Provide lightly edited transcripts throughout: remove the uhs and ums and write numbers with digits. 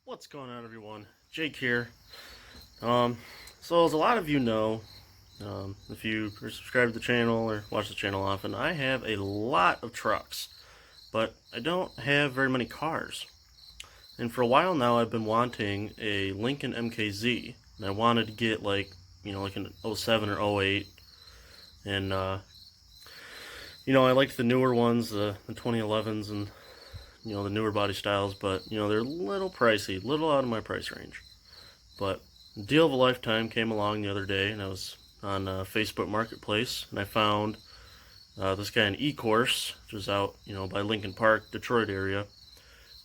What's going on, everyone? Jake here. So as a lot of you know, if you are subscribed to the channel or watch the channel often, I have a lot of trucks, but I don't have very many cars. And for a while now, I've been wanting a Lincoln Mkz, and I wanted to get like an '07 or '08, and I liked the newer ones, the 2011s, and the newer body styles, but they're a little pricey, a little out of my price range. But the deal of a lifetime came along the other day, and I was on Facebook Marketplace, and I found this guy in E-Course, which is out by Lincoln Park, Detroit area.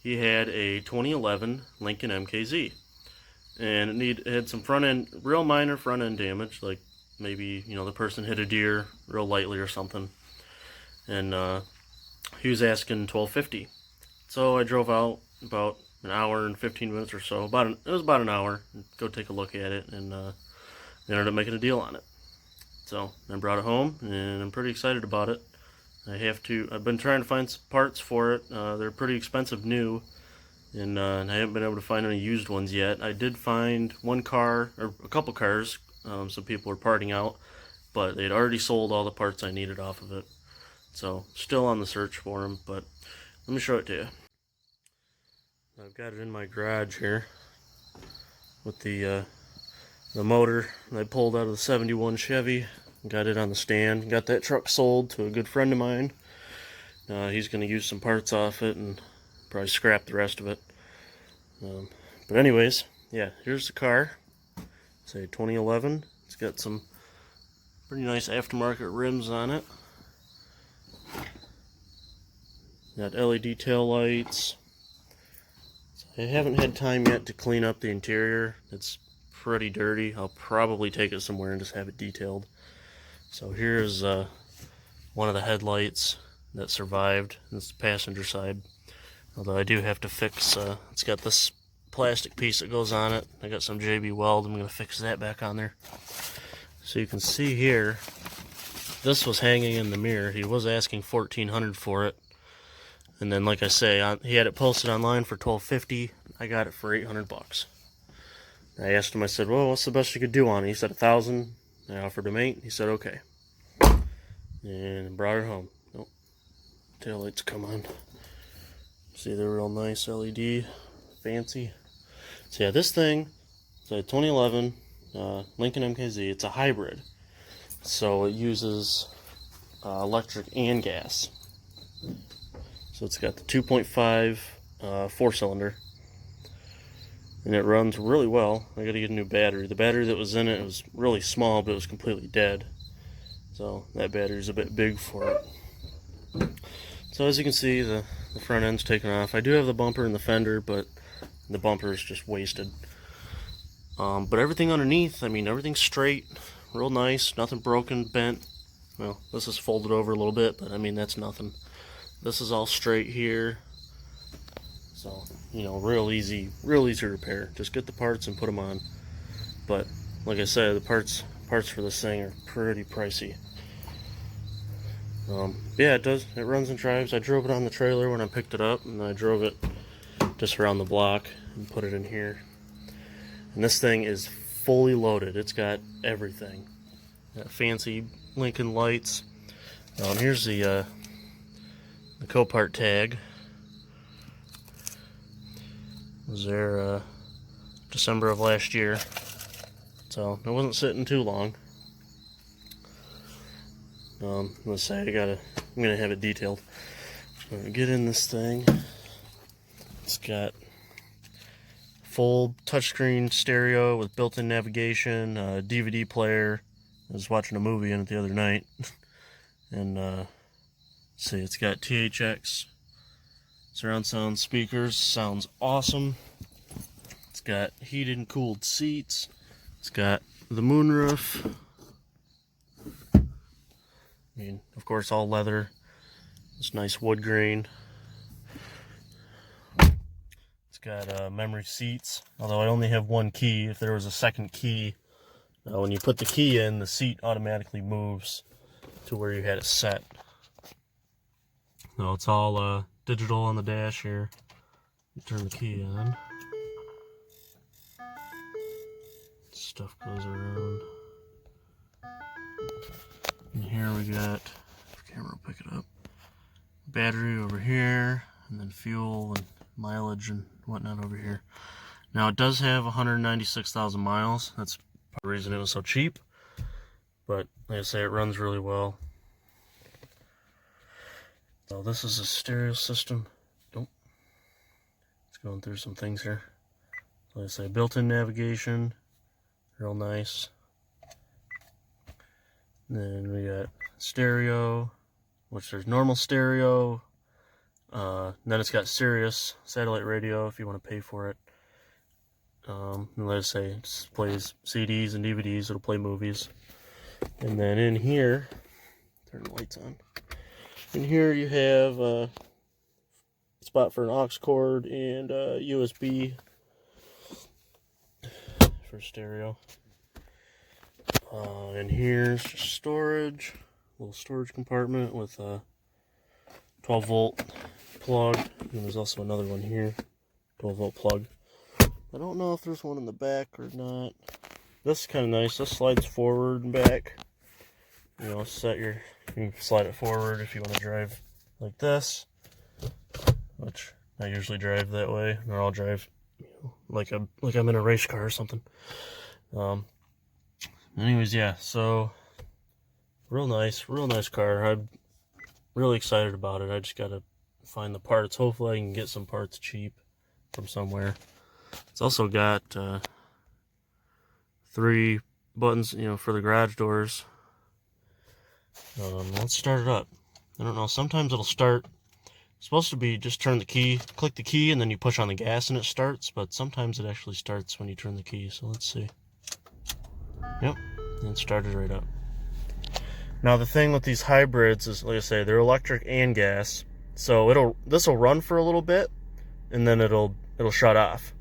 He had a 2011 Lincoln Mkz, and it had some real minor front end damage, like maybe the person hit a deer real lightly or something, and he was asking $12.50. So I drove out about an hour and 15 minutes or so. It was about an hour. Go take a look at it, and they ended up making a deal on it. So I brought it home, and I'm pretty excited about it. I've been trying to find some parts for it. They're pretty expensive new, and I haven't been able to find any used ones yet. I did find one car, or a couple cars, some people were parting out, but they'd already sold all the parts I needed off of it. So still on the search for them, but let me show it to you. I've got it in my garage here with the motor I pulled out of the '71 Chevy. Got it on the stand. Got that truck sold to a good friend of mine. He's going to use some parts off it and probably scrap the rest of it. But anyways, yeah, here's the car. It's a 2011. It's got some pretty nice aftermarket rims on it. Got LED tail lights. I haven't had time yet to clean up the interior. It's pretty dirty. I'll probably take it somewhere and just have it detailed. So here's one of the headlights that survived. It's the passenger side. Although I do have to fix, it's got this plastic piece that goes on it. I got some JB Weld. I'm going to fix that back on there. So you can see here, this was hanging in the mirror. He was asking $1,400 for it. And then, like I say, he had it posted online for $12.50. I got it for $800. I asked him, I said, well, what's the best you could do on it? He said $1,000. I offered him $8. He said, okay. And brought it home. Nope. Tail lights come on. See, they're real nice LED. Fancy. So yeah, this thing, it's a 2011 Lincoln Mkz. It's a hybrid. So it uses electric and gas. So it's got the 2.5 4-cylinder, and it runs really well. I gotta get a new battery. The battery that was in it was really small, but it was completely dead. So that battery's a bit big for it. So as you can see, the front end's taken off. I do have the bumper and the fender, but the bumper is just wasted. But everything underneath, everything's straight, real nice, nothing broken, bent. Well, this is folded over a little bit, but that's nothing. This is all straight here, so real easy to repair. Just get the parts and put them on. But like I said, the parts for this thing are pretty pricey. Yeah, it runs and drives. I drove it on the trailer when I picked it up, and I drove it just around the block and put it in here. And this thing is fully loaded. It's got everything. Got fancy Lincoln lights. Here's the Copart tag. Was there December of last year, so it wasn't sitting too long. Let's say I'm gonna have it detailed. I'm gonna get in this thing. It's got full touchscreen stereo with built-in navigation, DVD player. I was watching a movie in it the other night, and see, it's got THX surround sound speakers. Sounds awesome. It's got heated and cooled seats. It's got the moonroof. Of course, all leather. It's nice wood grain. It's got memory seats. Although I only have one key. If there was a second key, when you put the key in, the seat automatically moves to where you had it set. No, it's all digital on the dash here. You turn the key on. stuff goes around. And here we got, if the camera will pick it up, battery over here, and then fuel and mileage and whatnot over here. Now it does have 196,000 miles. That's part of the reason it was so cheap. But like I say, it runs really well. So this is a stereo system. Oh, it's going through some things here. So like I say, built-in navigation, real nice. And then we got stereo, which there's normal stereo. Then it's got Sirius satellite radio if you want to pay for it. And like I say, it just plays CDs and DVDs. It'll play movies. And then in here, turn the lights on. In here you have a spot for an aux cord and a USB for stereo. And here's storage, little storage compartment with a 12 volt plug. And there's also another one here, 12 volt plug. I don't know if there's one in the back or not. This is kind of nice. This slides forward and back. You know, you can slide it forward if you want to drive like this, which I usually drive that way, or I'll drive, you know, like I'm in a race car or something. Anyways, yeah. So real nice car. I'm really excited about it. I just gotta find the parts. Hopefully, I can get some parts cheap from somewhere. It's also got 3 buttons, you know, for the garage doors. Let's start it up. I don't know, sometimes it'll start, it's supposed to be just turn the key, click the key, and then you push on the gas and it starts, but sometimes it actually starts when you turn the key, so let's see. Yep, and it started right up. Now the thing with these hybrids is, like I say, they're electric and gas, so this will run for a little bit, and then it'll shut off.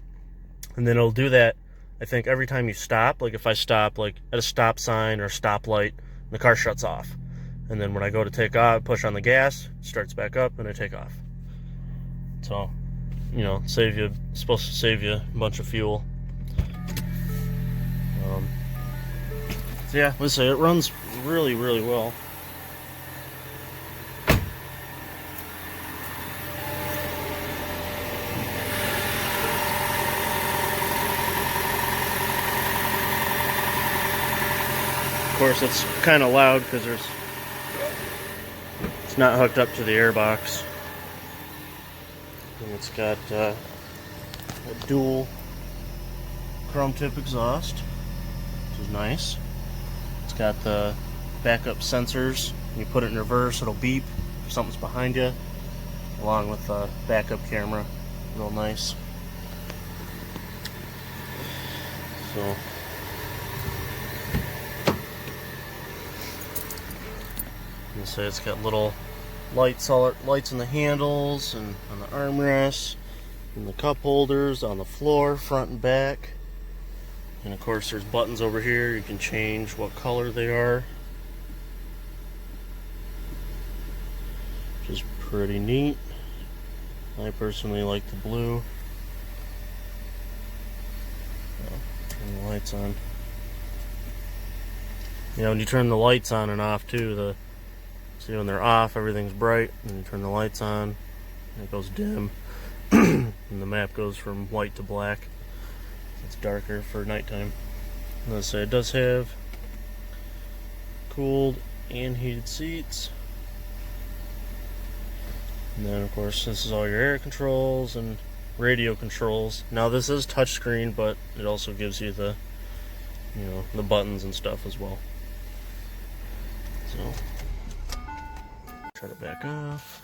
And then it'll do that, I think, every time you stop. Like if I stop like at a stop sign or a stoplight, the car shuts off. And then when I go to take off, push on the gas, it starts back up, and I take off. So, you know, supposed to save you a bunch of fuel. So yeah, let's say it runs really, really well. Of course, it's kind of loud because it's not hooked up to the airbox. And it's got a dual chrome tip exhaust, which is nice. It's got the backup sensors. When you put it in reverse, it'll beep if something's behind you, along with the backup camera. Real nice. So. So it's got little lights in the handles and on the armrests and the cup holders on the floor, front and back. And of course there's buttons over here. You can change what color they are, which is pretty neat. I personally like the blue. Turn the lights on. You know, when you turn the lights on and off too, see when they're off, everything's bright, and you turn the lights on, and it goes dim, and the map goes from white to black. It's darker for nighttime. Let's say it does have cooled and heated seats. And then of course this is all your air controls and radio controls. Now this is touchscreen, but it also gives you the, you know, the buttons and stuff as well. So try to back off,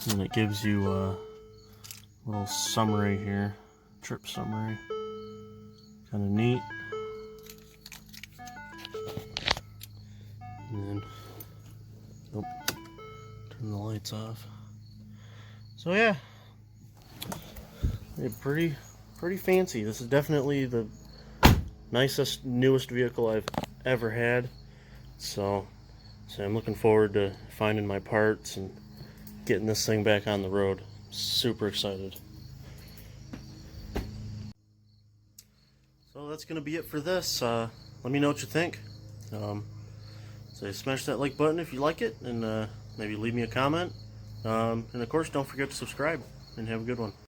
and it gives you a little summary here, trip summary, kind of neat. And then, nope, turn the lights off. So yeah, pretty fancy. This is definitely the nicest, newest vehicle I've ever had. So I'm looking forward to finding my parts and getting this thing back on the road. Super excited. So that's going to be it for this. Let me know what you think. So smash that like button if you like it, and maybe leave me a comment. And of course, don't forget to subscribe, and have a good one.